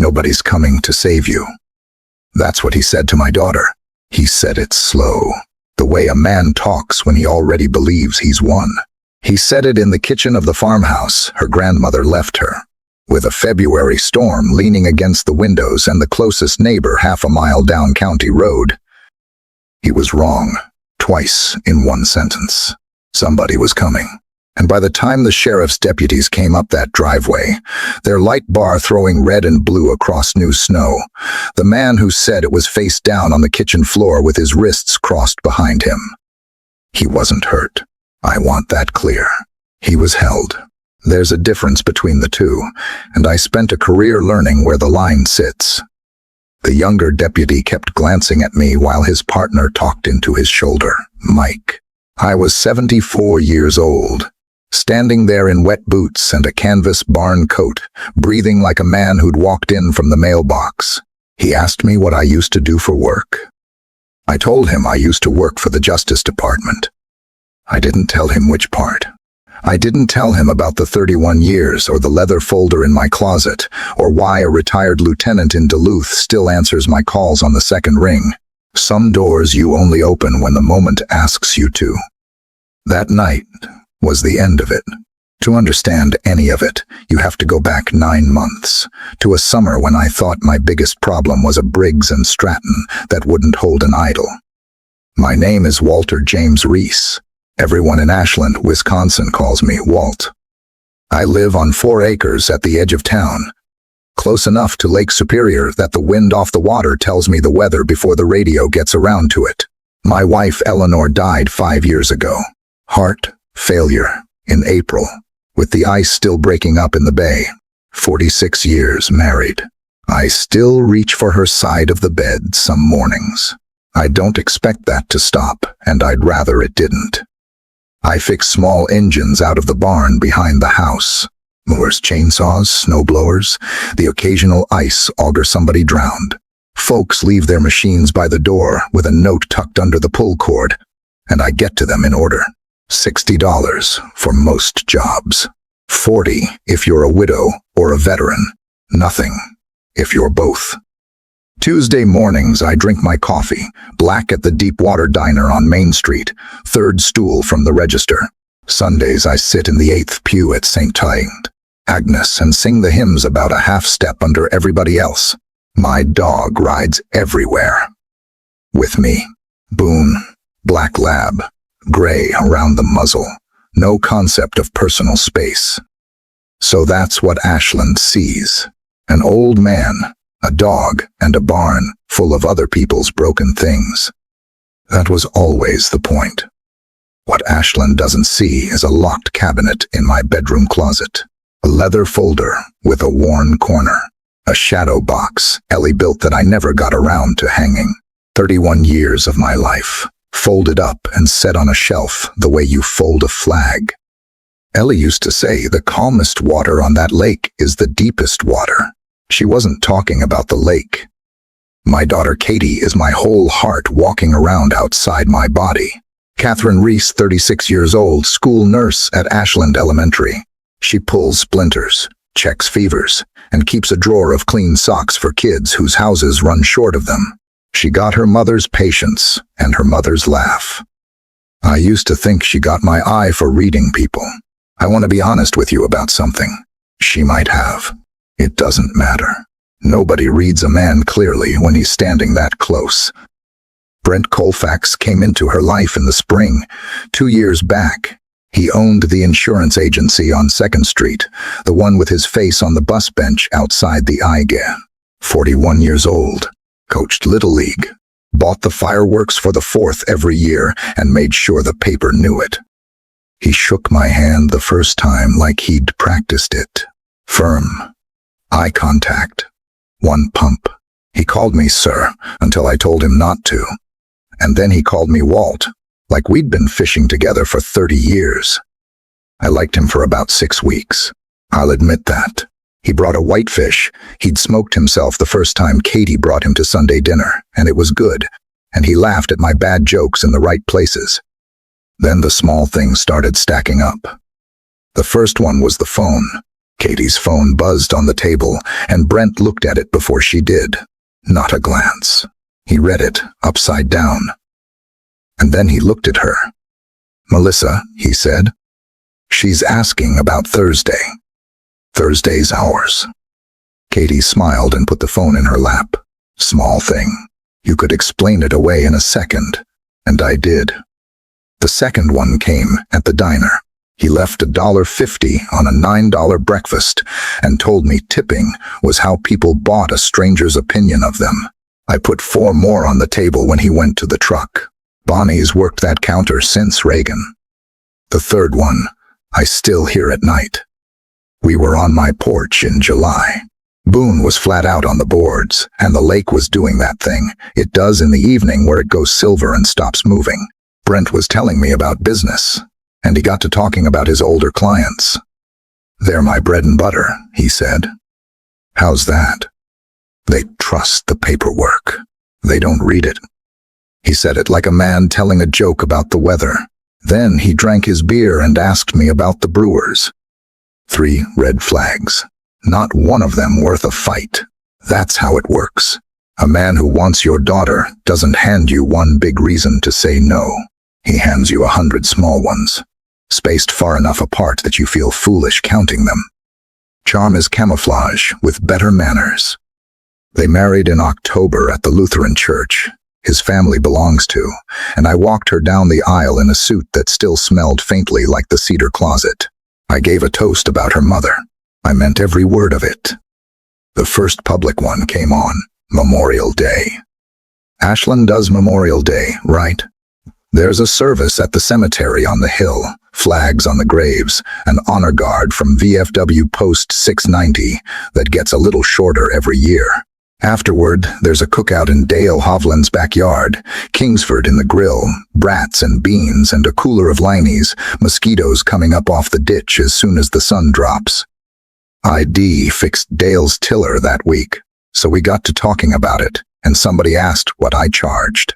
Nobody's coming to save you. That's what he said to my daughter. He said it slow, the way a man talks when he already believes he's won. He said it in the kitchen of the farmhouse her grandmother left her, with a February storm leaning against the windows and the closest neighbor half a mile down County Road. He was wrong, twice in one sentence. Somebody was coming. And by the time the sheriff's deputies came up that driveway, their light bar throwing red and blue across new snow, the man who said it was face down on the kitchen floor with his wrists crossed behind him. He wasn't hurt. I want that clear. He was held. There's a difference between the two, and I spent a career learning where the line sits. The younger deputy kept glancing at me while his partner talked into his shoulder. Mike. I was 74 years old. Standing there in wet boots and a canvas barn coat, breathing like a man who'd walked in from the mailbox. He asked me what I used to do for work. I told him I used to work for the Justice Department. I didn't tell him which part. I didn't tell him about the 31 years or the leather folder in my closet or why a retired lieutenant in Duluth still answers my calls on the second ring. Some doors you only open when the moment asks you to. That night was the end of it. To understand any of it, you have to go back 9 months, to a summer when I thought my biggest problem was a Briggs & Stratton that wouldn't hold an idol. My name is Walter James Reese. Everyone in Ashland, Wisconsin calls me Walt. I live on 4 acres at the edge of town, close enough to Lake Superior that the wind off the water tells me the weather before the radio gets around to it. My wife Eleanor died 5 years ago. Heart failure in April, with the ice still breaking up in the bay. 46 years married. I still reach for her side of the bed some mornings. I don't expect that to stop, and I'd rather it didn't. I fix small engines out of the barn behind the house. Mowers, chainsaws, snowblowers, the occasional ice auger somebody drowned. Folks leave their machines by the door with a note tucked under the pull cord, and I get to them in order. $60 for most jobs. $40 if you're a widow or a veteran. Nothing if you're both. Tuesday mornings I drink my coffee, black at the Deepwater Diner on Main Street, 3rd stool from the register. Sundays I sit in the 8th pew at St. Agnes and sing the hymns about a half step under everybody else. My dog rides everywhere. With me. Boone, black lab, gray around the muzzle, no concept of personal space. So that's what Ashland sees. An old man, a dog, and a barn full of other people's broken things. That was always the point. What Ashland doesn't see is a locked cabinet in my bedroom closet, a leather folder with a worn corner, a shadow box Ellie built that I never got around to hanging. 31 years of my life, folded up and set on a shelf the way you fold a flag. Ellie used to say the calmest water on that lake is the deepest water. She wasn't talking about the lake. My daughter Katie is my whole heart walking around outside my body. Catherine Reese, 36 years old, school nurse at Ashland Elementary. She pulls splinters, checks fevers, and keeps a drawer of clean socks for kids whose houses run short of them. She got her mother's patience and her mother's laugh. I used to think she got my eye for reading people. I want to be honest with you about something. She might have. It doesn't matter. Nobody reads a man clearly when he's standing that close. Brent Colfax came into her life in the spring, 2 years back. He owned the insurance agency on 2nd Street, the one with his face on the bus bench outside the IGA. 41 years old. Coached Little League, bought the fireworks for the 4th every year, and made sure the paper knew it. He shook my hand the first time like he'd practiced it. Firm. Eye contact. One pump. He called me sir until I told him not to. And then he called me Walt, like we'd been fishing together for 30 years. I liked him for about 6 weeks. I'll admit that. He brought a whitefish. He'd smoked himself the first time Katie brought him to Sunday dinner, and it was good, and he laughed at my bad jokes in the right places. Then the small things started stacking up. The first one was the phone. Katie's phone buzzed on the table, and Brent looked at it before she did. Not a glance. He read it, upside down. And then he looked at her. "Melissa," he said. "She's asking about Thursday. Thursday's ours." Katie smiled and put the phone in her lap. "Small thing. You could explain it away in a second." And I did. The second one came at the diner. He left $1.50 on a $9 breakfast and told me tipping was how people bought a stranger's opinion of them. I put 4 more on the table when he went to the truck. Bonnie's worked that counter since Reagan. The third one, I still hear at night. We were on my porch in July. Boone was flat out on the boards, and the lake was doing that thing it does in the evening where it goes silver and stops moving. Brent was telling me about business, and he got to talking about his older clients. "They're my bread and butter," he said. "How's that?" "They trust the paperwork. They don't read it." He said it like a man telling a joke about the weather. Then he drank his beer and asked me about the Brewers. 3 red flags. Not one of them worth a fight. That's how it works. A man who wants your daughter doesn't hand you one big reason to say no. He hands you 100 small ones, spaced far enough apart that you feel foolish counting them. Charm is camouflage with better manners. They married in October at the Lutheran church his family belongs to, and I walked her down the aisle in a suit that still smelled faintly like the cedar closet. I gave a toast about her mother. I meant every word of it. The first public one came on Memorial Day. Ashland does Memorial Day, right? There's a service at the cemetery on the hill, flags on the graves, an honor guard from VFW Post 690 that gets a little shorter every year. Afterward, there's a cookout in Dale Hovland's backyard, Kingsford in the grill, brats and beans and a cooler of Liney's, mosquitoes coming up off the ditch as soon as the sun drops. ID fixed Dale's tiller that week, so we got to talking about it, and somebody asked what I charged.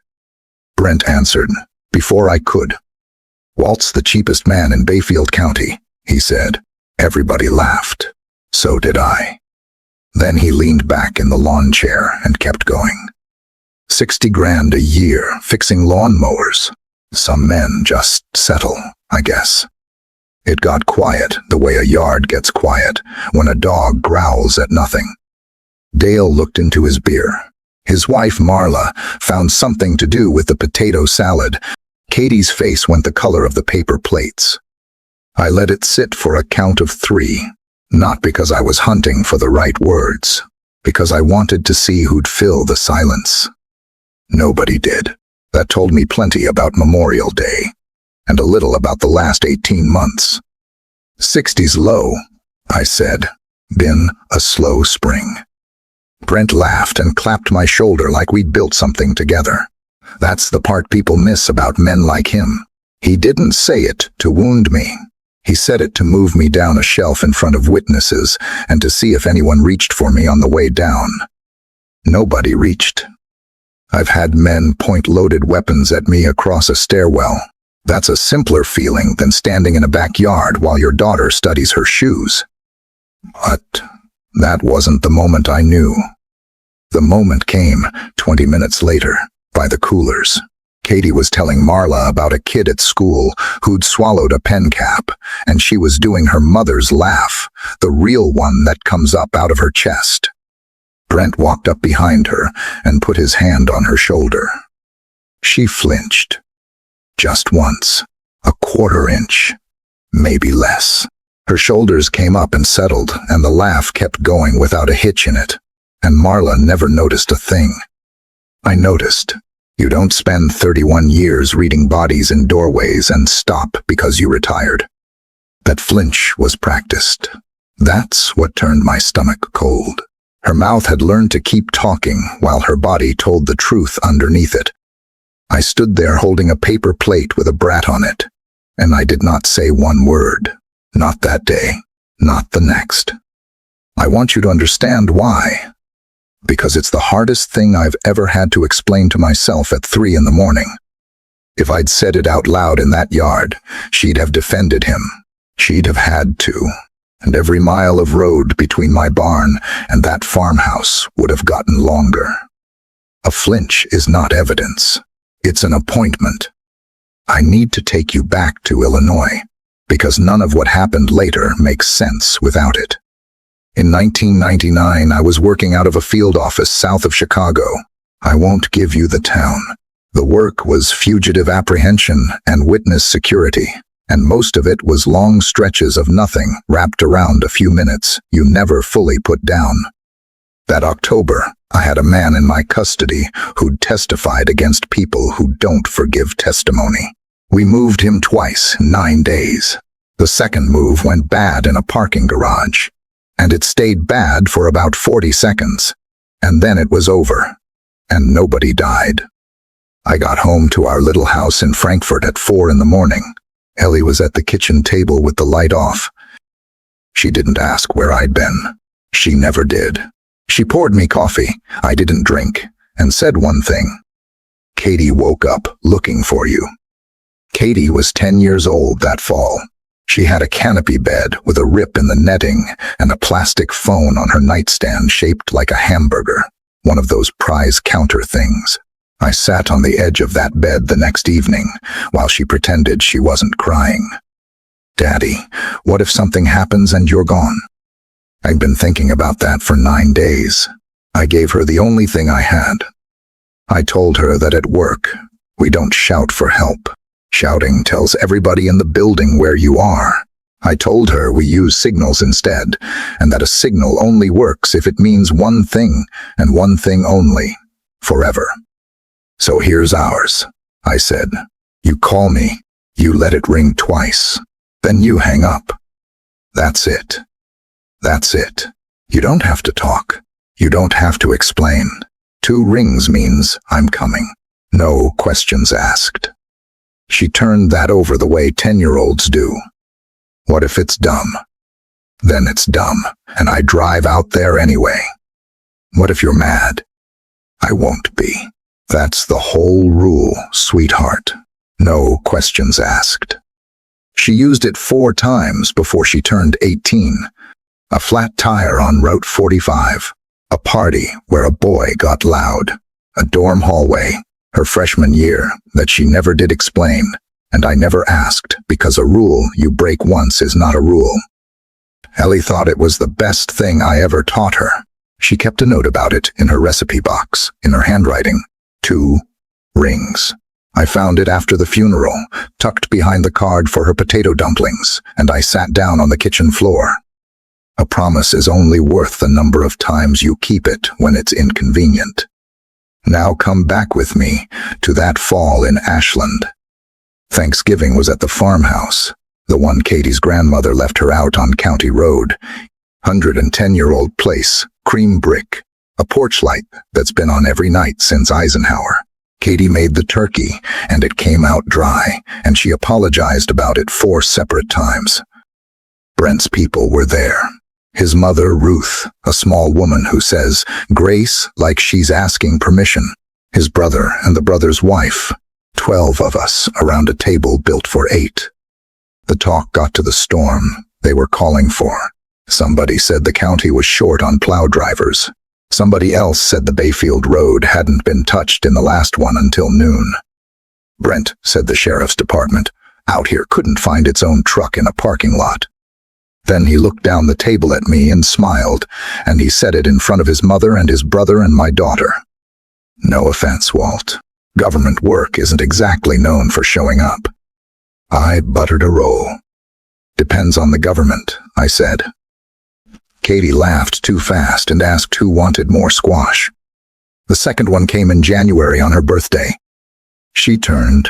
Brent answered, before I could. "Walt's the cheapest man in Bayfield County," he said. Everybody laughed. So did I. Then he leaned back in the lawn chair and kept going. 60 grand a year fixing lawnmowers. Some men just settle, I guess. It got quiet the way a yard gets quiet when a dog growls at nothing. Dale looked into his beer. His wife, Marla, found something to do with the potato salad. Katie's face went the color of the paper plates. I let it sit for a count of 3, not because I was hunting for the right words, because I wanted to see who'd fill the silence. Nobody did. That told me plenty about Memorial Day, and a little about the last 18 months. 60's low, I said. Been a slow spring. Brent laughed and clapped my shoulder like we'd built something together. That's the part people miss about men like him. He didn't say it to wound me. He said it to move me down a shelf in front of witnesses and to see if anyone reached for me on the way down. Nobody reached. I've had men point loaded weapons at me across a stairwell. That's a simpler feeling than standing in a backyard while your daughter studies her shoes. But that wasn't the moment I knew. The moment came 20 minutes later, by the coolers. Katie was telling Marla about a kid at school who'd swallowed a pen cap, and she was doing her mother's laugh, the real one that comes up out of her chest. Brent walked up behind her and put his hand on her shoulder. She flinched. Just once. A quarter inch. Maybe less. Her shoulders came up and settled, and the laugh kept going without a hitch in it. And Marla never noticed a thing. I noticed. You don't spend 31 years reading bodies in doorways and stop because you retired. That flinch was practiced. That's what turned my stomach cold. Her mouth had learned to keep talking while her body told the truth underneath it. I stood there holding a paper plate with a brat on it, and I did not say one word. Not that day, not the next. I want you to understand why. Because it's the hardest thing I've ever had to explain to myself at 3 in the morning. If I'd said it out loud in that yard, she'd have defended him. She'd have had to. and every mile of road between my barn and that farmhouse would have gotten longer. A flinch is not evidence. It's an appointment. I need to take you back to Illinois, because none of what happened later makes sense without it. In 1999, I was working out of a field office south of Chicago. I won't give you the town. The work was fugitive apprehension and witness security, and most of it was long stretches of nothing wrapped around a few minutes you never fully put down. That October, I had a man in my custody who'd testified against people who don't forgive testimony. We moved him twice in 9 days. The second move went bad in a parking garage, and it stayed bad for about 40 seconds, and then it was over, and nobody died. I got home to our little house in Frankfurt at 4 in the morning. Ellie was at the kitchen table with the light off. She didn't ask where I'd been. She never did. She poured me coffee I didn't drink and said one thing. "Katie woke up looking for you." Katie was 10 years old that fall. She had a canopy bed with a rip in the netting and a plastic phone on her nightstand shaped like a hamburger, one of those prize counter things. I sat on the edge of that bed the next evening while she pretended she wasn't crying. "Daddy, what if something happens and you're gone?" I'd been thinking about that for 9 days. I gave her the only thing I had. I told her that at work, we don't shout for help. Shouting tells everybody in the building where you are. I told her we use signals instead, and that a signal only works if it means one thing, and one thing only, forever. "So here's ours," I said. "You call me, you let it ring twice, then you hang up. That's it. That's it. You don't have to talk. You don't have to explain. 2 rings means I'm coming. No questions asked." She turned that over the way 10-year-olds do. What if it's dumb? Then it's dumb, and I drive out there anyway. What if you're mad? I won't be. That's the whole rule, sweetheart. No questions asked. She used it 4 times before she turned 18. A flat tire on Route 45. A party where a boy got loud. A dorm hallway, her freshman year, that she never did explain, and I never asked, because a rule you break once is not a rule. Ellie thought it was the best thing I ever taught her. She kept a note about it in her recipe box, in her handwriting. 2 rings. I found it after the funeral, tucked behind the card for her potato dumplings, and I sat down on the kitchen floor. A promise is only worth the number of times you keep it when it's inconvenient. Now come back with me to that fall in Ashland. Thanksgiving was at the farmhouse, the one Katie's grandmother left her out on County Road. 110-year-old place, cream brick, a porch light that's been on every night since Eisenhower. Katie made the turkey, and it came out dry, and she apologized about it 4 separate times. Brent's people were there. His mother, Ruth, a small woman who says grace like she's asking permission. His brother and the brother's wife. 12 of us around a table built for 8. The talk got to the storm they were calling for. Somebody said the county was short on plow drivers. Somebody else said the Bayfield Road hadn't been touched in the last one until noon. Brent, said the sheriff's department, out here couldn't find its own truck in a parking lot. Then he looked down the table at me and smiled, and he said it in front of his mother and his brother and my daughter. No offense, Walt. Government work isn't exactly known for showing up. I buttered a roll. Depends on the government, I said. Katie laughed too fast and asked who wanted more squash. The second one came in January on her birthday. She turned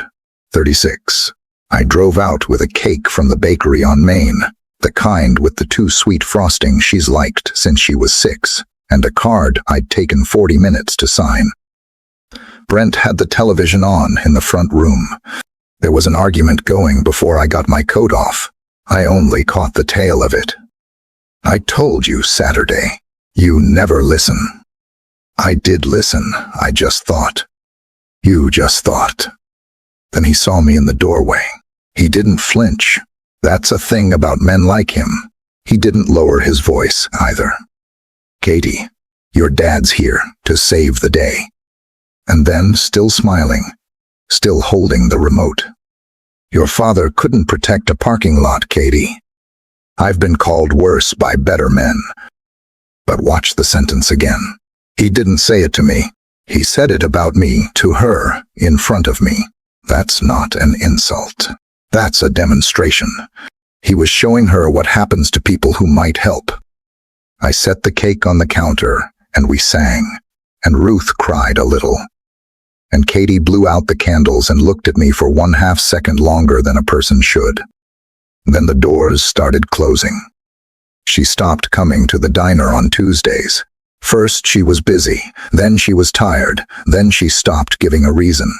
36. I drove out with a cake from the bakery on Main, the kind with the 2 sweet frostings she's liked since she was 6, and a card I'd taken 40 minutes to sign. Brent had the television on in the front room. There was an argument going before I got my coat off. I only caught the tail of it. I told you Saturday. You never listen. I did listen, I just thought. You just thought. Then he saw me in the doorway. He didn't flinch. That's a thing about men like him. He didn't lower his voice either. "Katie, your dad's here to save the day." And then, still smiling, still holding the remote. "Your father couldn't protect a parking lot, Katie. I've been called worse by better men." But watch the sentence again. He didn't say it to me. He said it about me to her in front of me. That's not an insult. That's a demonstration. He was showing her what happens to people who might help. I set the cake on the counter, and we sang, and Ruth cried a little. And Katie blew out the candles and looked at me for 1/2 second longer than a person should. Then the doors started closing. She stopped coming to the diner on Tuesdays. First she was busy, then she was tired, then she stopped giving a reason.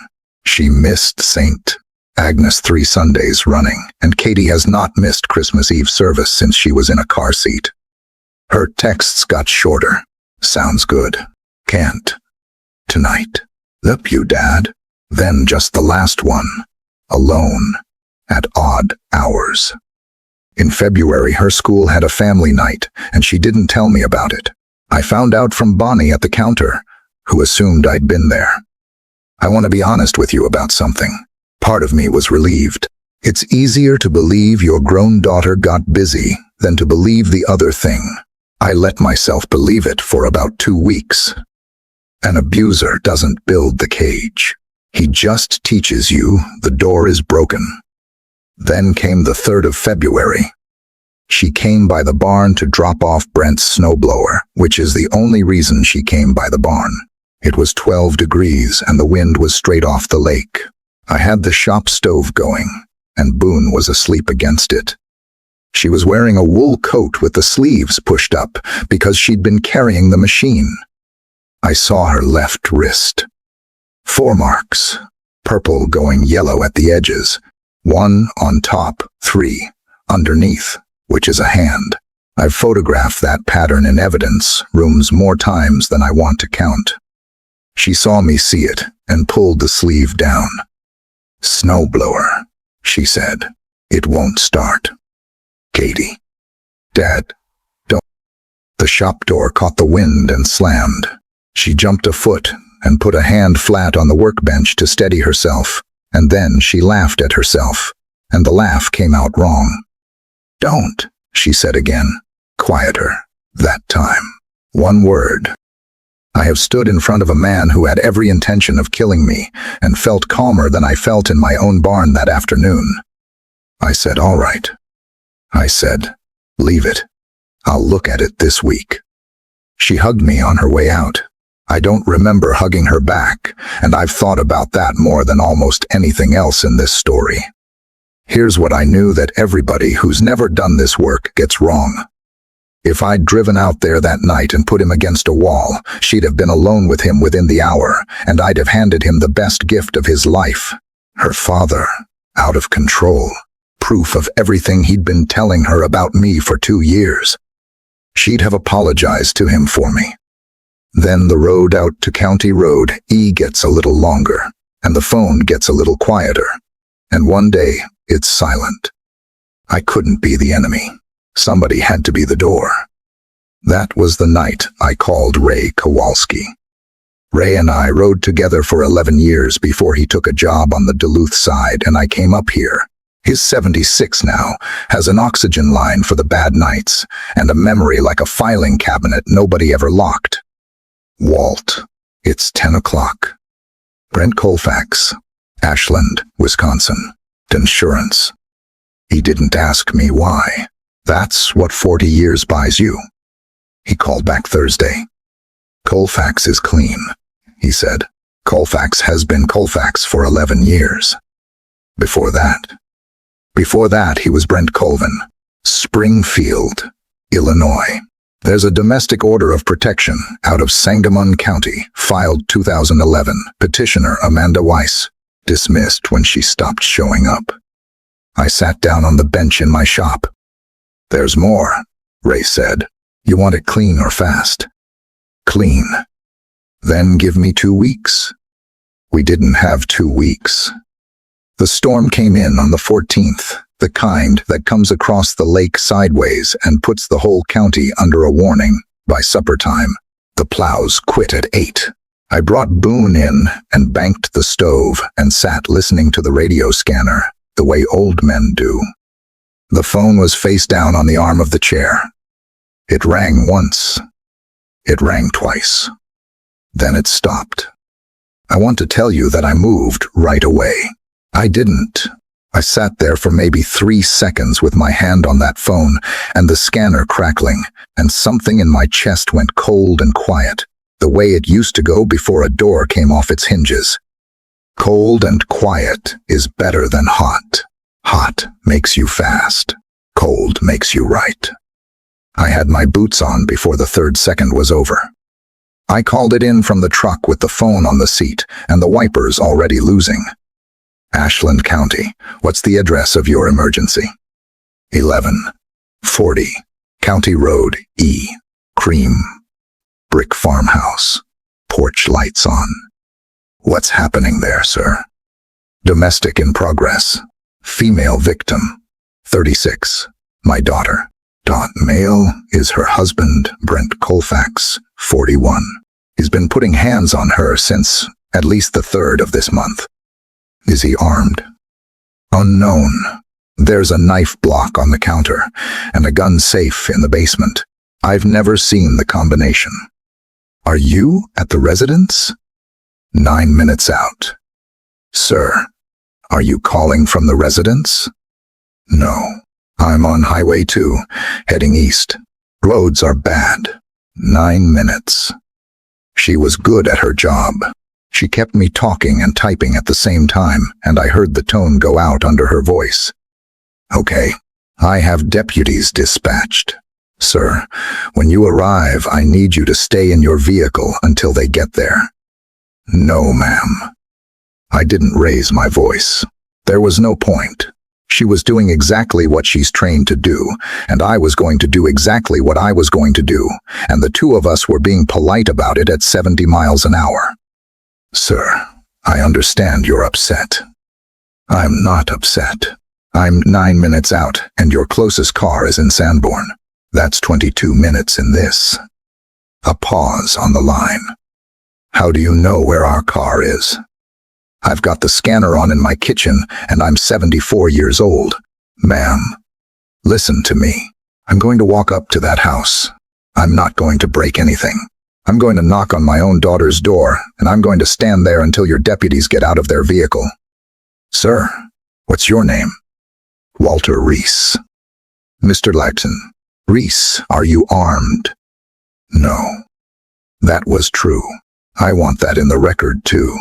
She missed St. Agnes 3 Sundays running, and Katie has not missed Christmas Eve service since she was in a car seat. Her texts got shorter. "Sounds good. Can't. Tonight. Love you, Dad." Then just the last one. Alone. At odd hours. In February, her school had a family night, and she didn't tell me about it. I found out from Bonnie at the counter, who assumed I'd been there. I want to be honest with you about something. Part of me was relieved. It's easier to believe your grown daughter got busy than to believe the other thing. I let myself believe it for about 2 weeks. An abuser doesn't build the cage. He just teaches you the door is broken. Then came the 3rd of February. She came by the barn to drop off Brent's snowblower, which is the only reason she came by the barn. It was 12 degrees and the wind was straight off the lake. I had the shop stove going, and Boone was asleep against it. She was wearing a wool coat with the sleeves pushed up because she'd been carrying the machine. I saw her left wrist. 4 marks, purple going yellow at the edges, 1 on top, 3 underneath, which is a hand. I've photographed that pattern in evidence rooms more times than I want to count. She saw me see it and pulled the sleeve down. "Snowblower," she said. "It won't start." "Katie." "Dad, don't." The shop door caught the wind and slammed. She jumped a foot and put a hand flat on the workbench to steady herself, and then she laughed at herself, and the laugh came out wrong. "Don't," she said again, quieter, that time. 1 word. I have stood in front of a man who had every intention of killing me and felt calmer than I felt in my own barn that afternoon. I said, "All right." I said, "Leave it. I'll look at it this week." She hugged me on her way out. I don't remember hugging her back, and I've thought about that more than almost anything else in this story. Here's what I knew that everybody who's never done this work gets wrong. If I'd driven out there that night and put him against a wall, she'd have been alone with him within the hour, and I'd have handed him the best gift of his life. Her father, out of control, proof of everything he'd been telling her about me for 2 years. She'd have apologized to him for me. Then the road out to County Road E gets a little longer, and the phone gets a little quieter, and one day it's silent. I couldn't be the enemy. Somebody had to be the door. That was the night I called Ray Kowalski. Ray and I rode together for 11 years before he took a job on the Duluth side and I came up here. He's 76 now, has an oxygen line for the bad nights, and a memory like a filing cabinet nobody ever locked. Walt, it's 10 o'clock. Brent Colfax, Ashland, Wisconsin. Insurance. He didn't ask me why. That's what 40 years buys you. He called back Thursday. "Colfax is clean," he said. "Colfax has been Colfax for 11 years. Before that, he was Brent Colvin, Springfield, Illinois. There's a domestic order of protection out of Sangamon County, filed 2011, petitioner Amanda Weiss, dismissed when she stopped showing up. I sat down on the bench in my shop. "There's more," Ray said. "You want it clean or fast?" "Clean." "Then give me 2 weeks." We didn't have 2 weeks. The storm came in on the 14th, The kind that comes across the lake sideways and puts the whole county under a warning. By supper time, the plows quit at 8. I brought Boone in and banked the stove and sat listening to the radio scanner, the way old men do. The phone was face down on the arm of the chair. It rang once. It rang twice. Then it stopped. I want to tell you that I moved right away. I didn't. I sat there for maybe 3 seconds with my hand on that phone and the scanner crackling, and something in my chest went cold and quiet, the way it used to go before a door came off its hinges. Cold and quiet is better than hot. Hot makes you fast. Cold makes you right. I had my boots on before the 3rd second was over. I called it in from the truck with the phone on the seat and the wipers already losing. Ashland County, what's the address of your emergency? 1140 County Road E. Cream. Brick farmhouse. Porch lights on. What's happening there, sir? Domestic in progress. Female victim. 36. My daughter. Male is her husband, Brent Colfax, 41. He's been putting hands on her since at least the 3rd of this month. Is he armed? Unknown. There's a knife block on the counter and a gun safe in the basement. I've never seen the combination. Are you at the residence? 9 minutes out. Sir, are you calling from the residence? No. I'm on Highway 2, heading east. Roads are bad. 9 minutes. She was good at her job. She kept me talking and typing at the same time, and I heard the tone go out under her voice. Okay, I have deputies dispatched. Sir, when you arrive, I need you to stay in your vehicle until they get there. No, ma'am. I didn't raise my voice. There was no point. She was doing exactly what she's trained to do, and I was going to do exactly what I was going to do, and the two of us were being polite about it at 70 miles an hour. Sir, I understand you're upset. I'm not upset. I'm 9 minutes out, and your closest car is in Sanborn. That's 22 minutes in this. A pause on the line. How do you know where our car is? I've got the scanner on in my kitchen, and I'm 74 years old. Ma'am, listen to me. I'm going to walk up to that house. I'm not going to break anything. I'm going to knock on my own daughter's door, and I'm going to stand there until your deputies get out of their vehicle. Sir, what's your name? Walter Reese. Mr. Lightson. Reese, are you armed? No. That was true. I want that in the record, too.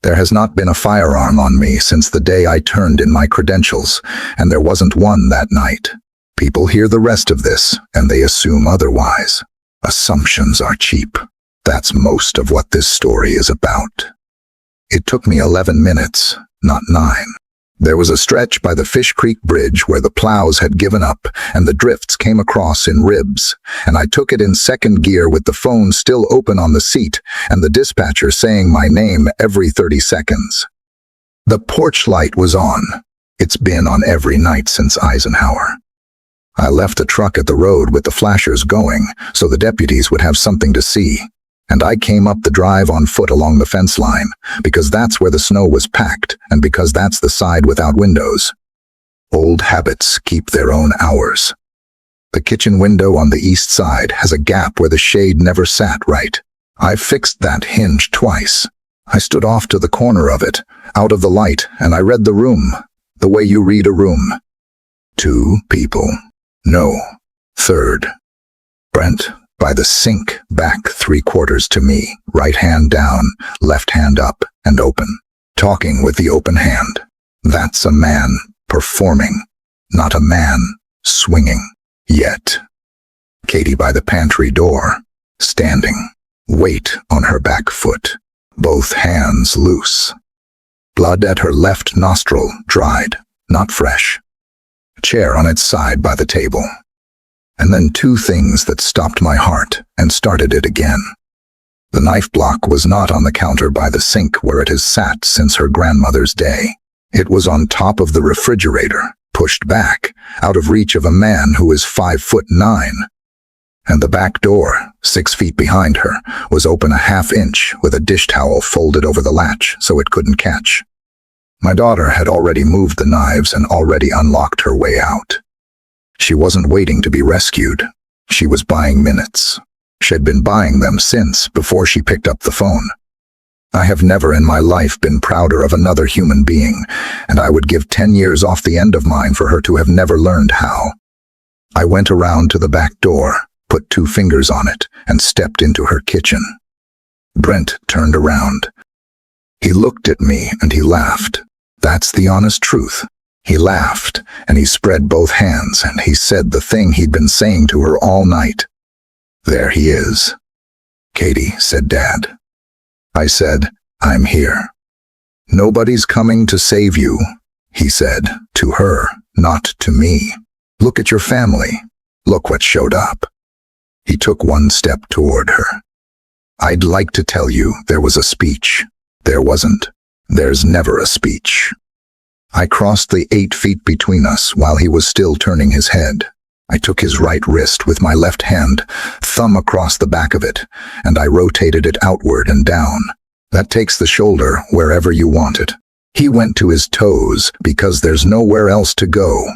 There has not been a firearm on me since the day I turned in my credentials, and there wasn't one that night. People hear the rest of this, and they assume otherwise. Assumptions are cheap. That's most of what this story is about. It took me 11 minutes, not 9. There was a stretch by the Fish Creek Bridge where the plows had given up and the drifts came across in ribs, and I took it in second gear with the phone still open on the seat and the dispatcher saying my name every 30 seconds. The porch light was on. It's been on every night since Eisenhower. I left the truck at the road with the flashers going so the deputies would have something to see, and I came up the drive on foot along the fence line because that's where the snow was packed and because that's the side without windows. Old habits keep their own hours. The kitchen window on the east side has a gap where the shade never sat right. I fixed that hinge twice. I stood off to the corner of it, out of the light, and I read the room, the way you read a room. 2 people. No. 3rd. Brent, by the sink, back 3/4 to me, right hand down, left hand up and open. Talking with the open hand. That's a man performing, not a man swinging. Yet. Katie by the pantry door, standing, weight on her back foot, both hands loose. Blood at her left nostril, dried, not fresh. Chair on its side by the table. And then 2 things that stopped my heart and started it again. The knife block was not on the counter by the sink where it has sat since her grandmother's day. It was on top of the refrigerator, pushed back, out of reach of a man who is 5'9". And the back door, 6 feet behind her, was open a half-inch with a dish towel folded over the latch so it couldn't catch. My daughter had already moved the knives and already unlocked her way out. She wasn't waiting to be rescued. She was buying minutes. She'd been buying them since before she picked up the phone. I have never in my life been prouder of another human being, and I would give 10 years off the end of mine for her to have never learned how. I went around to the back door, put 2 fingers on it, and stepped into her kitchen. Brent turned around. He looked at me and he laughed. That's the honest truth. He laughed, and he spread both hands, and he said the thing he'd been saying to her all night. "There he is." "Katie," said Dad. I said, "I'm here." "Nobody's coming to save you," he said, to her, not to me. "Look at your family. Look what showed up." He took 1 step toward her. "I'd like to tell you there was a speech. There wasn't. There's never a speech." I crossed the 8 feet between us while he was still turning his head. I took his right wrist with my left hand, thumb across the back of it, and I rotated it outward and down. That takes the shoulder wherever you want it. He went to his toes because there's nowhere else to go.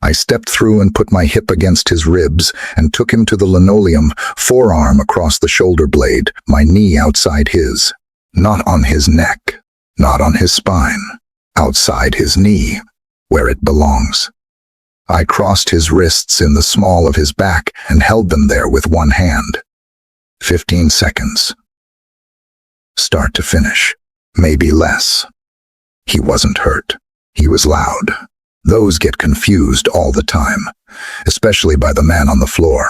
I stepped through and put my hip against his ribs and took him to the linoleum, forearm across the shoulder blade, my knee outside his. Not on his neck, not on his spine. Outside his knee, where it belongs. I crossed his wrists in the small of his back and held them there with 1 hand. 15 seconds. Start to finish. Maybe less. He wasn't hurt. He was loud. Those get confused all the time, especially by the man on the floor.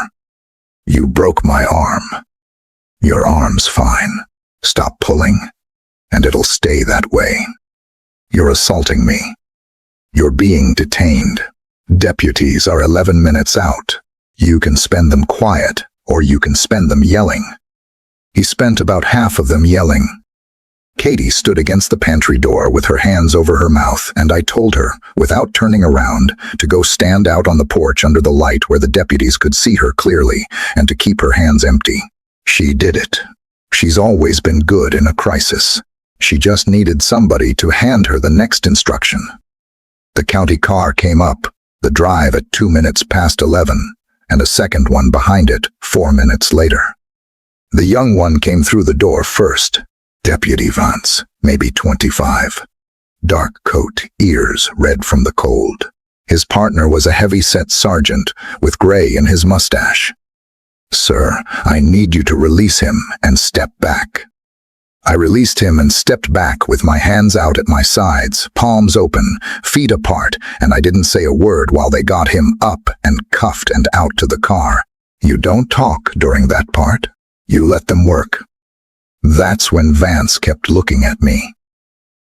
"You broke my arm." "Your arm's fine. Stop pulling, and it'll stay that way. You're assaulting me. You're being detained. Deputies are 11 minutes out. You can spend them quiet, or you can spend them yelling." He spent about half of them yelling. Katie stood against the pantry door with her hands over her mouth, and I told her, without turning around, to go stand out on the porch under the light where the deputies could see her clearly, and to keep her hands empty. She did it. She's always been good in a crisis. She just needed somebody to hand her the next instruction. The county car came up, the drive at 2 minutes past 11, and a second one behind it 4 minutes later. The young one came through the door first. Deputy Vance, maybe 25. Dark coat, ears red from the cold. His partner was a heavy-set sergeant with gray in his mustache. "Sir, I need you to release him and step back." I released him and stepped back with my hands out at my sides, palms open, feet apart, and I didn't say a word while they got him up and cuffed and out to the car. You don't talk during that part. You let them work. That's when Vance kept looking at me.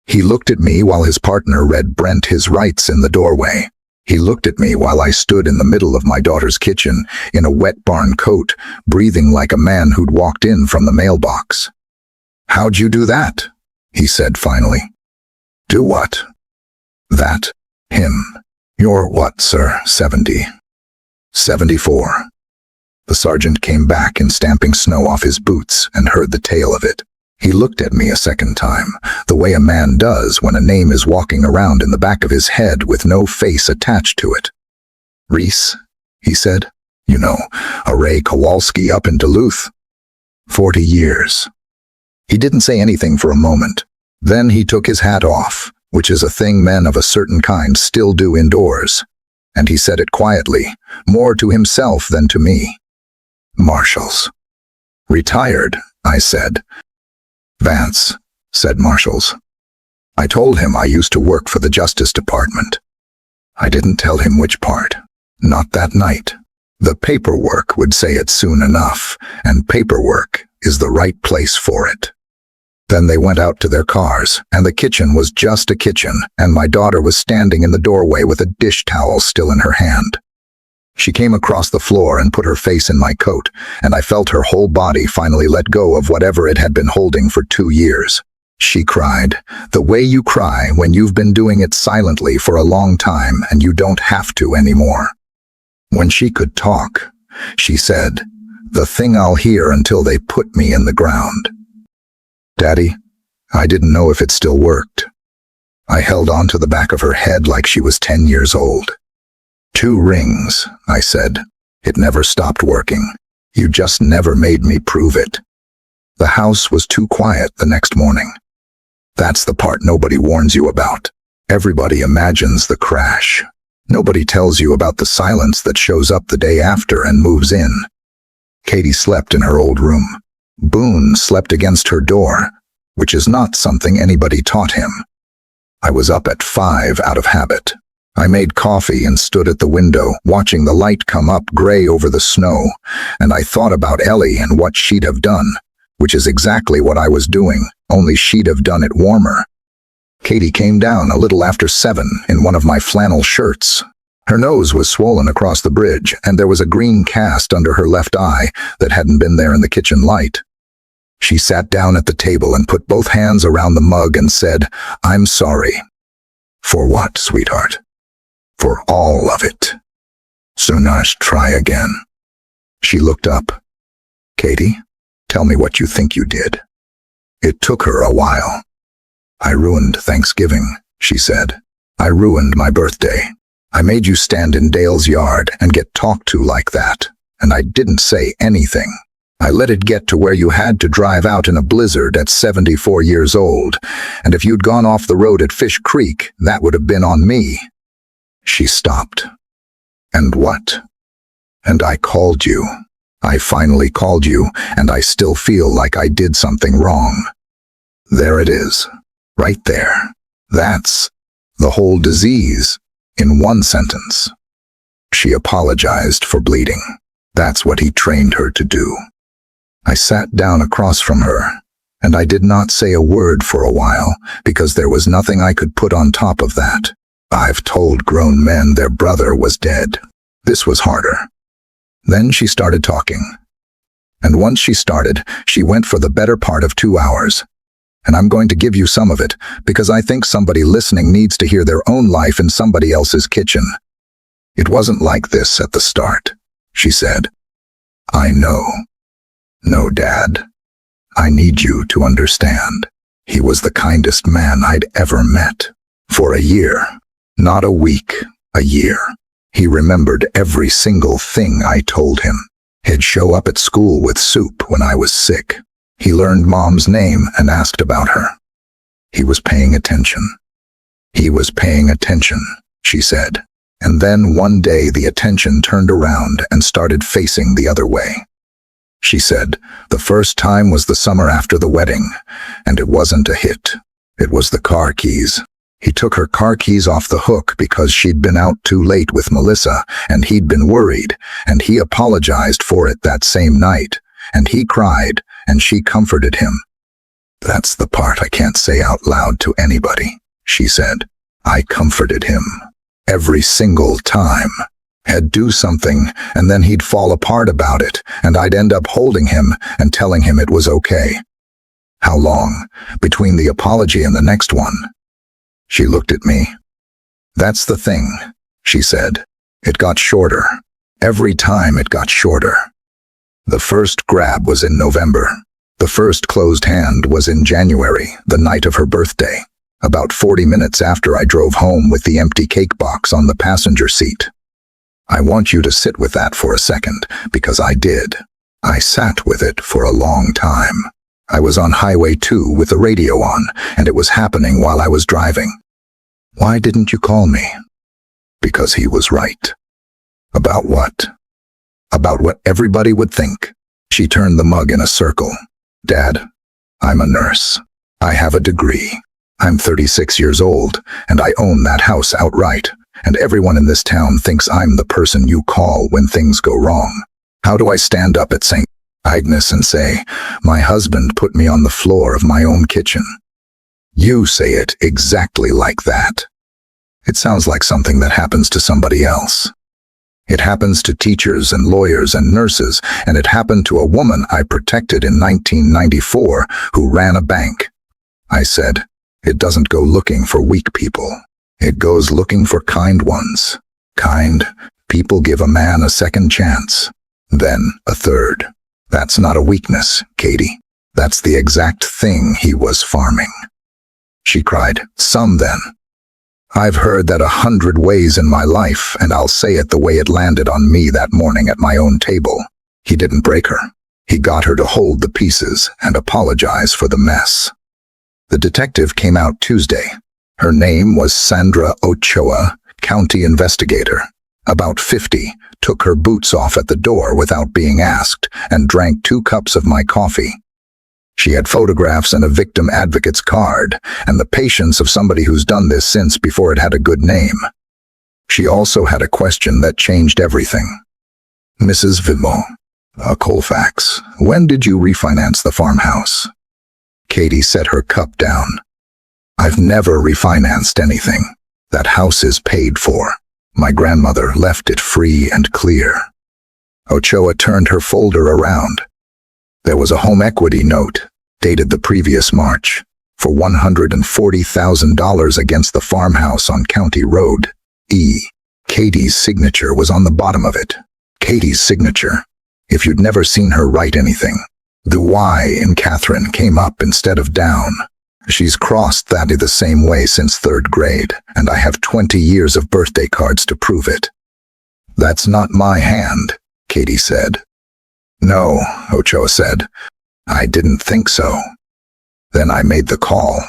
He looked at me while his partner read Brent his rights in the doorway. He looked at me while I stood in the middle of my daughter's kitchen, in a wet barn coat, breathing like a man who'd walked in from the mailbox. "How'd you do that?" he said finally. "Do what?" "That. Him." "You're what, sir, 70? 74. The sergeant came back in stamping snow off his boots and heard the tale of it. He looked at me a second time, the way a man does when a name is walking around in the back of his head with no face attached to it. "Reese," he said. "You know, a Ray Kowalski up in Duluth. 40 years. He didn't say anything for a moment. Then he took his hat off, which is a thing men of a certain kind still do indoors. And he said it quietly, more to himself than to me. "Marshals." "Retired," I said. "Vance," said Marshals. I told him I used to work for the Justice Department. I didn't tell him which part. Not that night. The paperwork would say it soon enough, and paperwork is the right place for it. Then they went out to their cars, and the kitchen was just a kitchen, and my daughter was standing in the doorway with a dish towel still in her hand. She came across the floor and put her face in my coat, and I felt her whole body finally let go of whatever it had been holding for 2 years. She cried, the way you cry when you've been doing it silently for a long time and you don't have to anymore. When she could talk, she said, the thing I'll hear until they put me in the ground. Daddy, I didn't know if it still worked. I held on to the back of her head like she was 10 years old. 2 rings, I said. It never stopped working. You just never made me prove it. The house was too quiet the next morning. That's the part nobody warns you about. Everybody imagines the crash. Nobody tells you about the silence that shows up the day after and moves in. Katie slept in her old room. Boone slept against her door, which is not something anybody taught him. I was up at 5 out of habit. I made coffee and stood at the window, watching the light come up gray over the snow, and I thought about Ellie and what she'd have done, which is exactly what I was doing, only she'd have done it warmer. Katie came down a little after 7 in one of my flannel shirts. Her nose was swollen across the bridge, and there was a green cast under her left eye that hadn't been there in the kitchen light. She sat down at the table and put both hands around the mug and said, I'm sorry. For what, sweetheart? For all of it. So now try again. She looked up. Katie, tell me what you think you did. It took her a while. I ruined Thanksgiving, she said. I ruined my birthday. I made you stand in Dale's yard and get talked to like that, and I didn't say anything. I let it get to where you had to drive out in a blizzard at 74 years old, and if you'd gone off the road at Fish Creek, that would have been on me. She stopped. And what? And I called you. I finally called you, and I still feel like I did something wrong. There it is. Right there. That's the whole disease in one sentence. She apologized for bleeding. That's what he trained her to do. I sat down across from her, and I did not say a word for a while because there was nothing I could put on top of that. I've told grown men their brother was dead. This was harder. Then she started talking. And once she started, she went for the better part of 2 hours. And I'm going to give you some of it because I think somebody listening needs to hear their own life in somebody else's kitchen. It wasn't like this at the start, she said. I know. No, Dad. I need you to understand. He was the kindest man I'd ever met. For a year. Not a week, a year. He remembered every single thing I told him. He'd show up at school with soup when I was sick. He learned Mom's name and asked about her. He was paying attention. He was paying attention, she said. And then one day the attention turned around and started facing the other way. She said, the first time was the summer after the wedding, and it wasn't a hit. It was the car keys. He took her car keys off the hook because she'd been out too late with Melissa, and he'd been worried, and he apologized for it that same night, and he cried, and she comforted him. That's the part I can't say out loud to anybody, she said. I comforted him. Every single time. He'd do something, and then he'd fall apart about it, and I'd end up holding him and telling him it was okay. How long between the apology and the next one? She looked at me. That's the thing, she said. It got shorter. Every time it got shorter. The first grab was in November. The first closed hand was in January, the night of her birthday, about 40 minutes after I drove home with the empty cake box on the passenger seat. I want you to sit with that for a second, because I did. I sat with it for a long time. I was on Highway 2 with the radio on, and it was happening while I was driving. Why didn't you call me? Because he was right. About what? About what everybody would think. She turned the mug in a circle. Dad, I'm a nurse. I have a degree. I'm 36 years old, and I own that house outright, and everyone in this town thinks I'm the person you call when things go wrong. How do I stand up at St. Agnes and say, my husband put me on the floor of my own kitchen? You say it exactly like that. It sounds like something that happens to somebody else. It happens to teachers and lawyers and nurses, and it happened to a woman I protected in 1994 who ran a bank. I said. It doesn't go looking for weak people. It goes looking for kind ones. Kind people give a man a second chance, then a third. That's not a weakness, Katie. That's the exact thing he was farming. She cried, Some then. I've heard that 100 ways in my life, and I'll say it the way it landed on me that morning at my own table. He didn't break her. He got her to hold the pieces and apologize for the mess. The detective came out Tuesday. Her name was Sandra Ochoa, county investigator. About 50, took her boots off at the door without being asked, and drank 2 cups of my coffee. She had photographs and a victim advocate's card, and the patience of somebody who's done this since before it had a good name. She also had a question that changed everything. Mrs. Vimo, a Colfax, when did you refinance the farmhouse? Katie set her cup down. I've never refinanced anything. That house is paid for. My grandmother left it free and clear. Ochoa turned her folder around. There was a home equity note, dated the previous March, for $140,000 against the farmhouse on County Road, E. Katie's signature was on the bottom of it. Katie's signature. If you'd never seen her write anything, the Y in Catherine came up instead of down. She's crossed that the same way since 3rd grade, and I have 20 years of birthday cards to prove it. That's not my hand, Katie said. No, Ochoa said. I didn't think so. Then I made the call.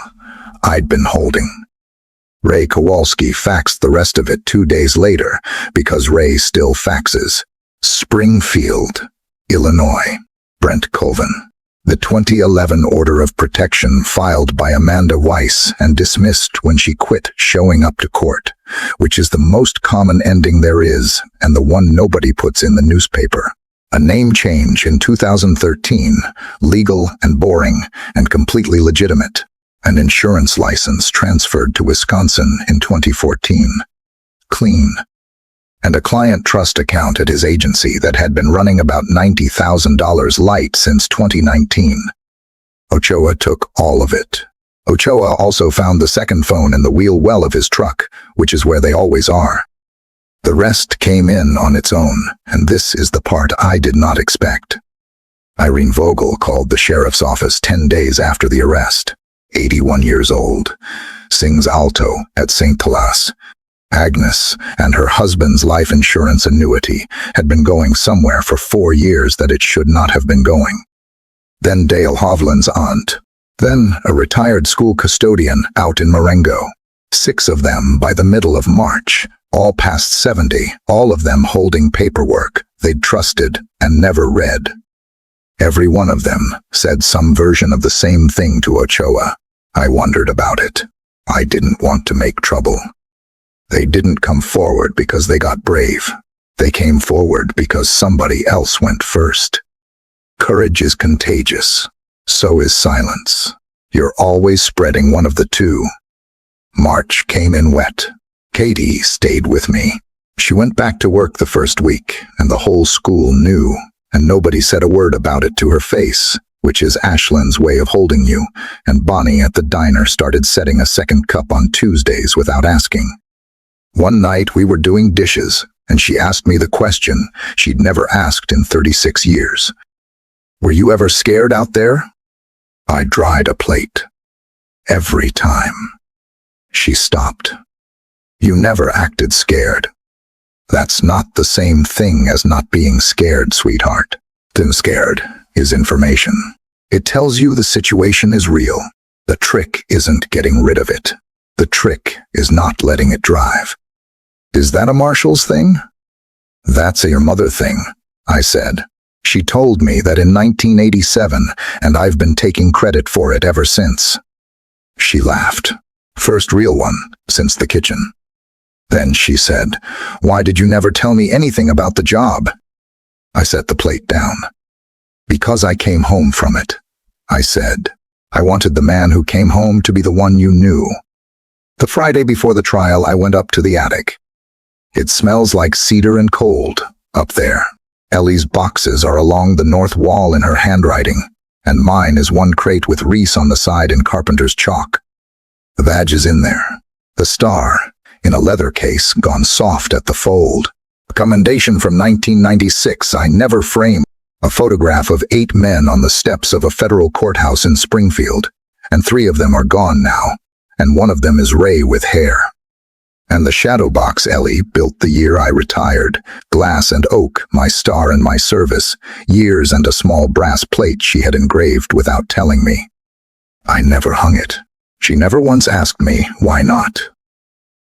I'd been holding. Ray Kowalski faxed the rest of it 2 days later, because Ray still faxes. Springfield, Illinois. Brent Colvin. The 2011 Order of Protection filed by Amanda Weiss and dismissed when she quit showing up to court, which is the most common ending there is and the one nobody puts in the newspaper. A name change in 2013, legal and boring and completely legitimate. An insurance license transferred to Wisconsin in 2014. Clean. And a client trust account at his agency that had been running about $90,000 light since 2019. Ochoa took all of it. Ochoa also found the second phone in the wheel well of his truck, which is where they always are. The rest came in on its own, and this is the part I did not expect. Irene Vogel called the sheriff's office 10 days after the arrest. 81 years old. Sings alto at St. Talas. Agnes and her husband's life insurance annuity had been going somewhere for 4 years that it should not have been going. Then Dale Hovland's aunt. Then a retired school custodian out in Marengo. 6 of them by the middle of March, all past 70, all of them holding paperwork they'd trusted and never read. Every one of them said some version of the same thing to Ochoa. I wondered about it. I didn't want to make trouble. They didn't come forward because they got brave. They came forward because somebody else went first. Courage is contagious. So is silence. You're always spreading one of the two. March came in wet. Katie stayed with me. She went back to work the first week, and the whole school knew, and nobody said a word about it to her face, which is Ashlyn's way of holding you, and Bonnie at the diner started setting a second cup on Tuesdays without asking. One night we were doing dishes, and she asked me the question she'd never asked in 36 years. Were you ever scared out there? I dried a plate. Every time. She stopped. You never acted scared. That's not the same thing as not being scared, sweetheart. Being scared is information. It tells you the situation is real. The trick isn't getting rid of it. The trick is not letting it drive. Is that a Marshal's thing? That's a your mother thing, I said. She told me that in 1987, and I've been taking credit for it ever since. She laughed. First real one, since the kitchen. Then she said, "Why did you never tell me anything about the job?" I set the plate down. Because I came home from it, I said. I wanted the man who came home to be the one you knew. The Friday before the trial, I went up to the attic. It smells like cedar and cold up there. Ellie's boxes are along the north wall in her handwriting, and mine is one crate with Reese on the side in carpenter's chalk. The badge is in there. The star, in a leather case, gone soft at the fold. A commendation from 1996 I never framed. A photograph of 8 men on the steps of a federal courthouse in Springfield, and 3 of them are gone now, and one of them is Ray with hair. And the shadow box Ellie built the year I retired, glass and oak, my star and my service, years and a small brass plate she had engraved without telling me. I never hung it. She never once asked me why not.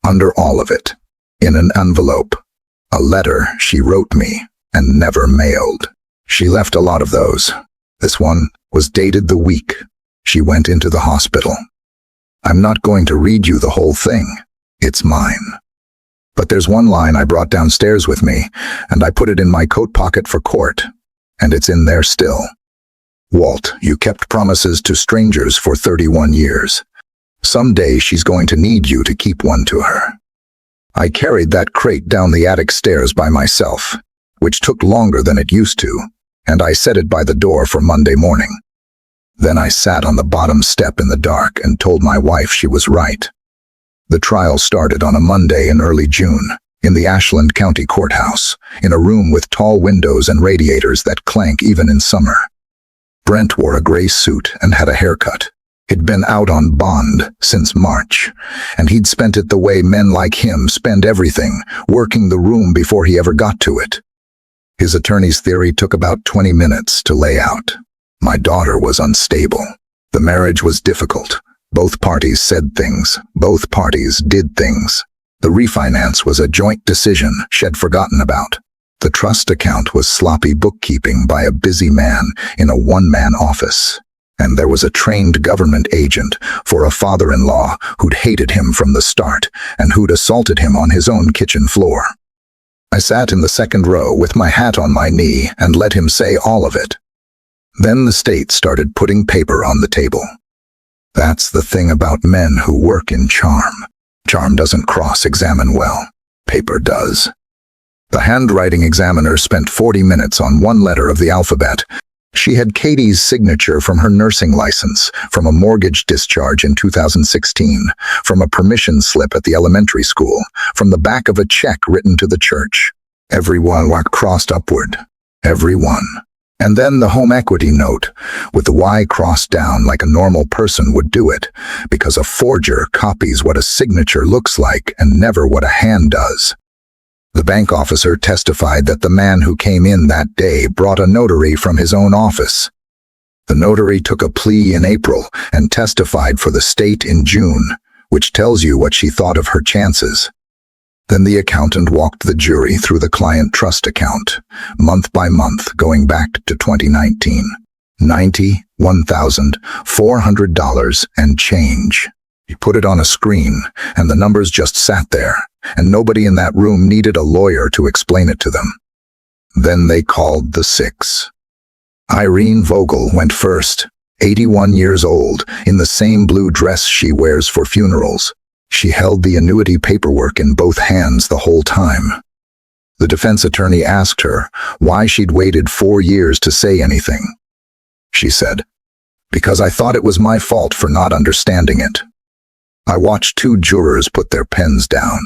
Under all of it, in an envelope, a letter she wrote me and never mailed. She left a lot of those. This one was dated the week she went into the hospital. I'm not going to read you the whole thing. It's mine. But there's one line I brought downstairs with me, and I put it in my coat pocket for court, and it's in there still. Walt, you kept promises to strangers for 31 years. Someday she's going to need you to keep one to her. I carried that crate down the attic stairs by myself, which took longer than it used to, and I set it by the door for Monday morning. Then I sat on the bottom step in the dark and told my wife she was right. The trial started on a Monday in early June, in the Ashland County Courthouse, in a room with tall windows and radiators that clank even in summer. Brent wore a gray suit and had a haircut. He'd been out on bond since March, and he'd spent it the way men like him spend everything, working the room before he ever got to it. His attorney's theory took about 20 minutes to lay out. My daughter was unstable. The marriage was difficult. Both parties said things. Both parties did things. The refinance was a joint decision she'd forgotten about. The trust account was sloppy bookkeeping by a busy man in a one-man office. And there was a trained government agent for a father-in-law who'd hated him from the start and who'd assaulted him on his own kitchen floor. I sat in the second row with my hat on my knee and let him say all of it. Then the state started putting paper on the table. That's the thing about men who work in charm. Charm doesn't cross-examine well. Paper does. The handwriting examiner spent 40 minutes on one letter of the alphabet. She had Katie's signature from her nursing license, from a mortgage discharge in 2016, from a permission slip at the elementary school, from the back of a check written to the church. Everyone crossed upward. Everyone. And then the home equity note, with the Y crossed down like a normal person would do it, because a forger copies what a signature looks like and never what a hand does. The bank officer testified that the man who came in that day brought a notary from his own office. The notary took a plea in April and testified for the state in June, which tells you what she thought of her chances. Then the accountant walked the jury through the client trust account, month by month, going back to 2019. $91,400 and change. He put it on a screen, and the numbers just sat there, and nobody in that room needed a lawyer to explain it to them. Then they called the 6. Irene Vogel went first, 81 years old, in the same blue dress she wears for funerals. She held the annuity paperwork in both hands the whole time. The defense attorney asked her why she'd waited 4 years to say anything. She said, "Because I thought it was my fault for not understanding it." I watched 2 jurors put their pens down.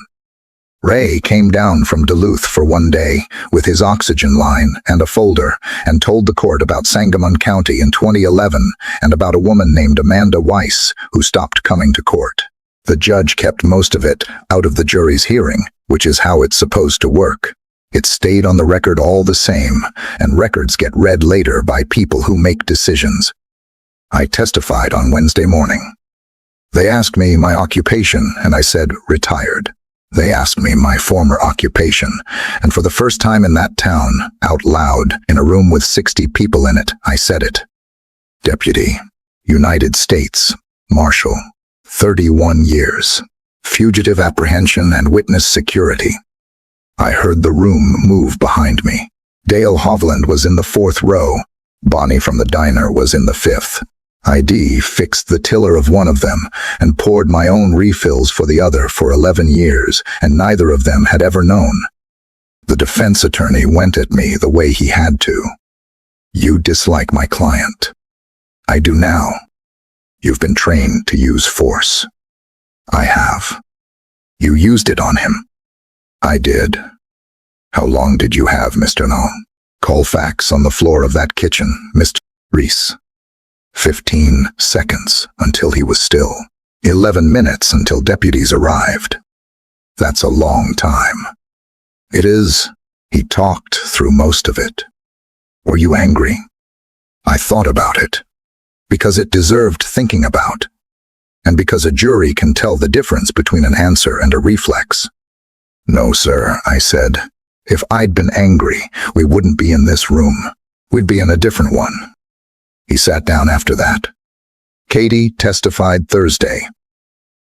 Ray came down from Duluth for one day with his oxygen line and a folder and told the court about Sangamon County in 2011 and about a woman named Amanda Weiss who stopped coming to court. The judge kept most of it out of the jury's hearing, which is how it's supposed to work. It stayed on the record all the same, and records get read later by people who make decisions. I testified on Wednesday morning. They asked me my occupation, and I said retired. They asked me my former occupation, and for the first time in that town, out loud, in a room with 60 people in it, I said it. Deputy, United States, Marshal, 31 years, fugitive apprehension and witness security. I heard the room move behind me. Dale Hovland was in the 4th row. Bonnie from the diner was in the 5th. ID fixed the tiller of one of them and poured my own refills for the other for 11 years, and neither of them had ever known. The defense attorney went at me the way he had to. "You dislike my client." I do now. You've been trained to use force. I have. You used it on him. I did. How long did you have, Mr. No? Colfax on the floor of that kitchen, Mr. Reese. 15 seconds until he was still. 11 minutes until deputies arrived. That's a long time. It is. He talked through most of it. Were you angry? I thought about it. Because it deserved thinking about. And because a jury can tell the difference between an answer and a reflex. No, sir, I said. If I'd been angry, we wouldn't be in this room. We'd be in a different one. He sat down after that. Katie testified Thursday.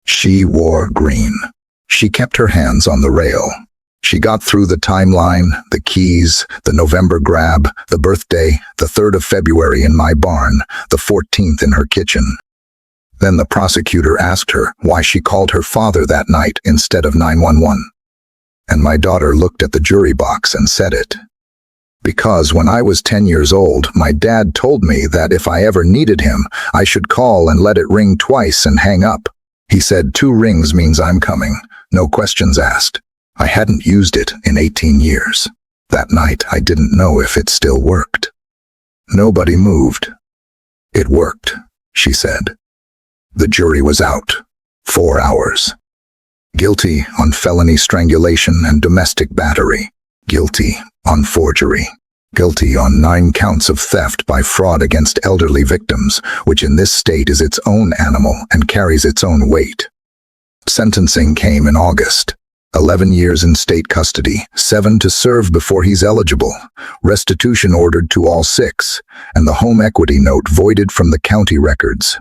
She wore green. She kept her hands on the rail. She got through the timeline, the keys, the November grab, the birthday, the 3rd of February in my barn, the 14th in her kitchen. Then the prosecutor asked her why she called her father that night instead of 911. And my daughter looked at the jury box and said it. Because when I was 10 years old, my dad told me that if I ever needed him, I should call and let it ring twice and hang up. He said 2 rings means I'm coming, no questions asked. I hadn't used it in 18 years. That night, I didn't know if it still worked. Nobody moved. It worked, she said. The jury was out. 4 hours. Guilty on felony strangulation and domestic battery. Guilty on forgery. Guilty on 9 counts of theft by fraud against elderly victims, which in this state is its own animal and carries its own weight. Sentencing came in August. 11 years in state custody, 7 to serve before he's eligible, restitution ordered to all 6, and the home equity note voided from the county records.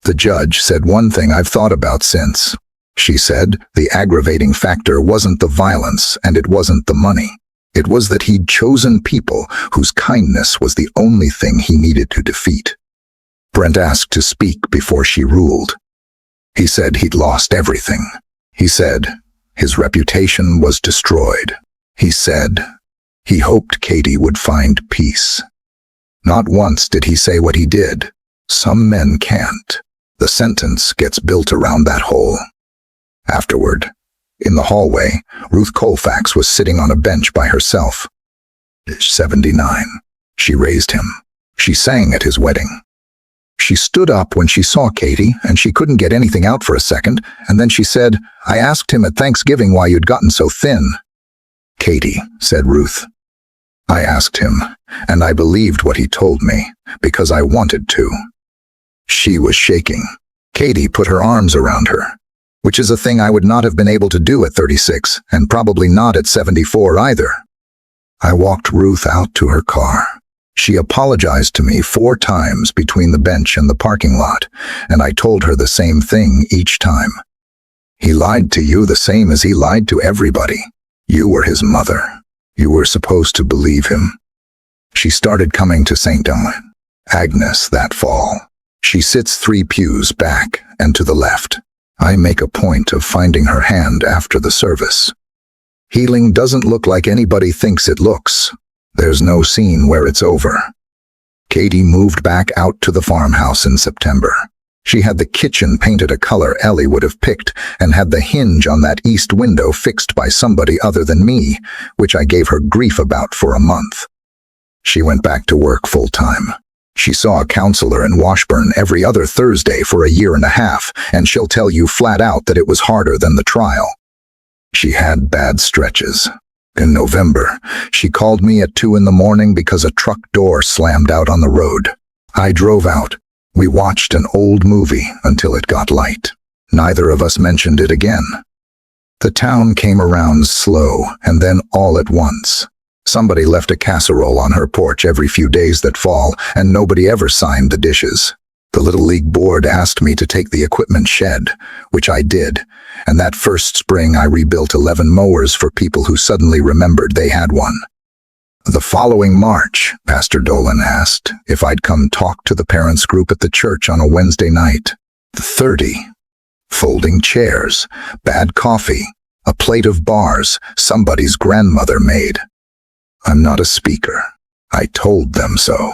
The judge said one thing I've thought about since. She said the aggravating factor wasn't the violence and it wasn't the money. It was that he'd chosen people whose kindness was the only thing he needed to defeat. Brent asked to speak before she ruled. He said he'd lost everything. He said his reputation was destroyed. He said he hoped Katie would find peace. Not once did he say what he did. Some men can't. The sentence gets built around that hole. Afterward, in the hallway, Ruth Colfax was sitting on a bench by herself. 79. She raised him. She sang at his wedding. She stood up when she saw Katie, and she couldn't get anything out for a second, and then she said, I asked him at Thanksgiving why you'd gotten so thin. Katie, said Ruth. I asked him, and I believed what he told me, because I wanted to. She was shaking. Katie put her arms around her, which is a thing I would not have been able to do at 36, and probably not at 74 either. I walked Ruth out to her car. She apologized to me 4 times between the bench and the parking lot, and I told her the same thing each time. He lied to you the same as he lied to everybody. You were his mother. You were supposed to believe him. She started coming to St. Agnes that fall. She sits 3 pews back and to the left. I make a point of finding her hand after the service. Healing doesn't look like anybody thinks it looks. There's no scene where it's over. Katie moved back out to the farmhouse in September. She had the kitchen painted a color Ellie would have picked and had the hinge on that east window fixed by somebody other than me, which I gave her grief about for a month. She went back to work full-time. She saw a counselor in Washburn every other Thursday for a year and a half, and she'll tell you flat out that it was harder than the trial. She had bad stretches. In November, she called me at 2 in the morning because a truck door slammed out on the road. I drove out. We watched an old movie until it got light. Neither of us mentioned it again. The town came around slow, and then all at once. Somebody left a casserole on her porch every few days that fall, and nobody ever signed the dishes. The Little League board asked me to take the equipment shed, which I did, and that first spring I rebuilt 11 mowers for people who suddenly remembered they had one. The following March, Pastor Dolan asked if I'd come talk to the parents group at the church on a Wednesday night. 30. Folding chairs, bad coffee, a plate of bars somebody's grandmother made. I'm not a speaker. I told them so.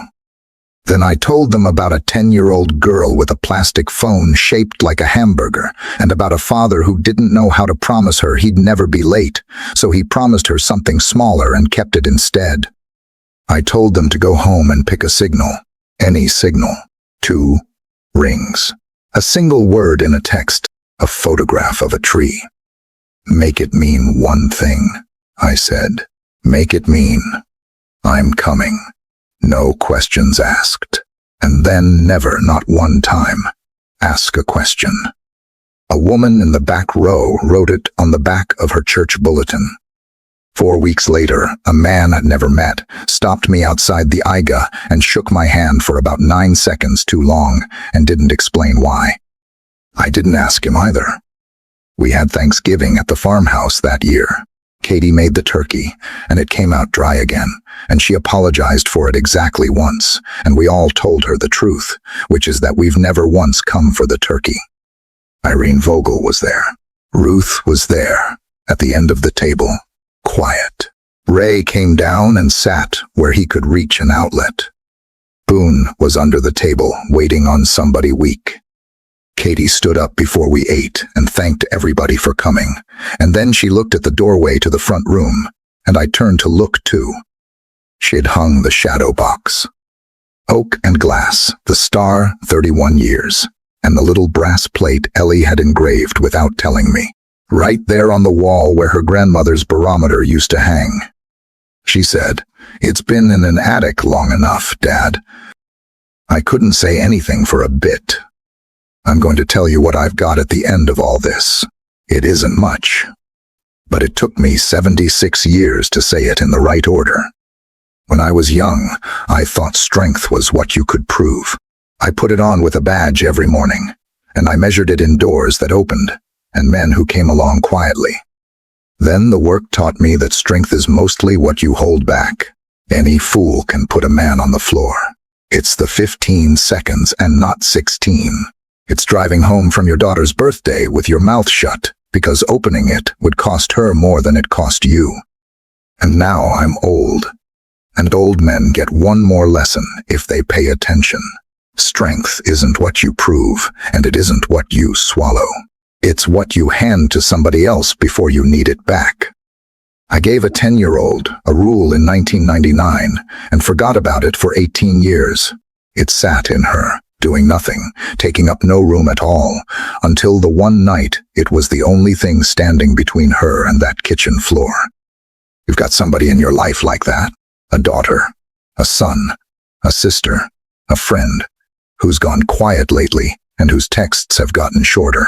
Then I told them about a 10-year-old girl with a plastic phone shaped like a hamburger, and about a father who didn't know how to promise her he'd never be late, so he promised her something smaller and kept it instead. I told them to go home and pick a signal. Any signal. 2 rings. A single word in a text. A photograph of a tree. Make it mean one thing, I said. Make it mean, I'm coming. No questions asked. And then never, not one time, ask a question. A woman in the back row wrote it on the back of her church bulletin. 4 weeks later, a man I'd never met stopped me outside the IGA and shook my hand for about 9 seconds too long and didn't explain why. I didn't ask him either. We had Thanksgiving at the farmhouse that year. Katie made the turkey, and it came out dry again, and she apologized for it exactly once, and we all told her the truth, which is that we've never once come for the turkey. Irene Vogel was there. Ruth was there, at the end of the table, quiet. Ray came down and sat where he could reach an outlet. Boone was under the table, waiting on somebody weak. Katie stood up before we ate and thanked everybody for coming, and then she looked at the doorway to the front room, and I turned to look too. She'd hung the shadow box. Oak and glass, the star, 31 years, and the little brass plate Ellie had engraved without telling me, right there on the wall where her grandmother's barometer used to hang. She said, "It's been in an attic long enough, Dad." I couldn't say anything for a bit. I'm going to tell you what I've got at the end of all this. It isn't much. But it took me 76 years to say it in the right order. When I was young, I thought strength was what you could prove. I put it on with a badge every morning, and I measured it in doors that opened, and men who came along quietly. Then the work taught me that strength is mostly what you hold back. Any fool can put a man on the floor. It's the 15 seconds and not 16. It's driving home from your daughter's birthday with your mouth shut because opening it would cost her more than it cost you. And now I'm old, and old men get one more lesson if they pay attention. Strength isn't what you prove, and it isn't what you swallow. It's what you hand to somebody else before you need it back. I gave a 10-year-old a rule in 1999 and forgot about it for 18 years. It sat in her, doing nothing, taking up no room at all, until the one night it was the only thing standing between her and that kitchen floor. You've got somebody in your life like that, a daughter, a son, a sister, a friend, who's gone quiet lately and whose texts have gotten shorter.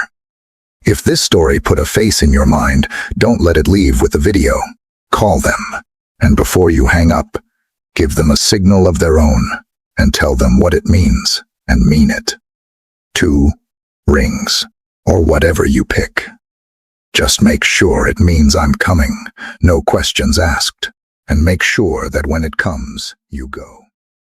If this story put a face in your mind, don't let it leave with the video. Call them, and before you hang up, give them a signal of their own and tell them what it means. And mean it. 2 rings, or whatever you pick. Just make sure it means I'm coming, no questions asked, and make sure that when it comes, you go.